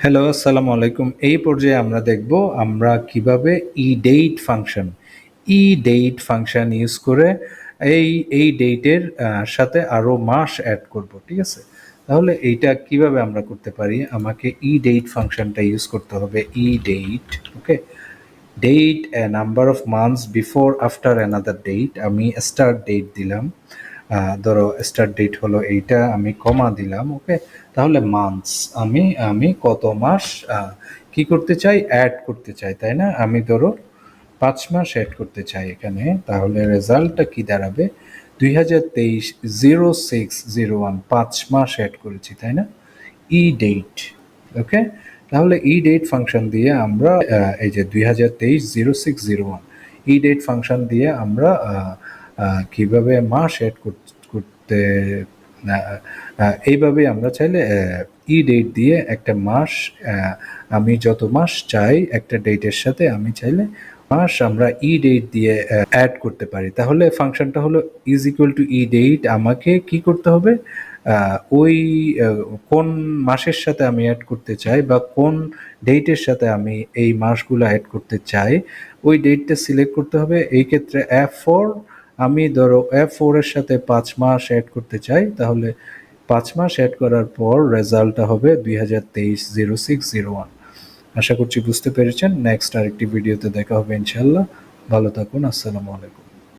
Hello, আসসালামু আলাইকুম। এই পর্যায়ে আমরা দেখব আমরা কিভাবে ইডেট ফাংশন ইউজ করে এই ডেটের সাথে আরো মাস অ্যাড করব, ঠিক আছে? তাহলে এইটা কিভাবে আমরা করতে পারি? আমাকে ইডেট ফাংশনটা ইউজ করতে হবে। EDATE, okay. Date a number of months before after another date. আমি স্টার্ট ডেট দিলাম, ধরো স্টার্ট ডেট হলো এইটা, আমি কমা দিলাম, ওকে। তাহলে মান্থস, আমি আমি কত মাস কি করতে চাই, অ্যাড করতে চাই, তাই না? আমি ধরো 5 মাস অ্যাড করতে চাই এখানে। তাহলে রেজাল্টটা কি দাঁড়াবে? 2023 0601, 5 মাস অ্যাড করেছি, তাই না? ই ডেট, ওকে। তাহলে ই ডেট ফাংশন দিয়ে আমরা এই যে 2023 0601 ই ডেট ফাংশন দিয়ে আমরা কিভাবে মাস অ্যাড করতে এইভাবে আমরা চাইলে ই ডেট দিয়ে একটা মাস, আমি যত মাস চাই একটা ডেটের সাথে আমি চাইলে মাস আমরা ই ডেট দিয়ে অ্যাড করতে পারি। তাহলে ফাংশনটা হলো is equal to EDATE. আমাকে কি করতে হবে? ওই কোন মাসের সাথে আমি অ্যাড করতে চাই বা কোন ডেটের সাথে আমি এই মাসগুলো অ্যাড করতে চাই, ওই ডেটটা সিলেক্ট করতে হবে। এই ক্ষেত্রে F4, আমি ধরো F4 এর সাথে 5 মাস অ্যাড করতে চাই। তাহলে 5 মাস অ্যাড করার পর রেজাল্টটা হবে 2023 0601। আশা করছি বুঝতে পেরেছেন। নেক্সট আরেকটি ভিডিওতে দেখা হবে ইনশাল্লাহ। ভালো থাকুন। আসসালামু আলাইকুম।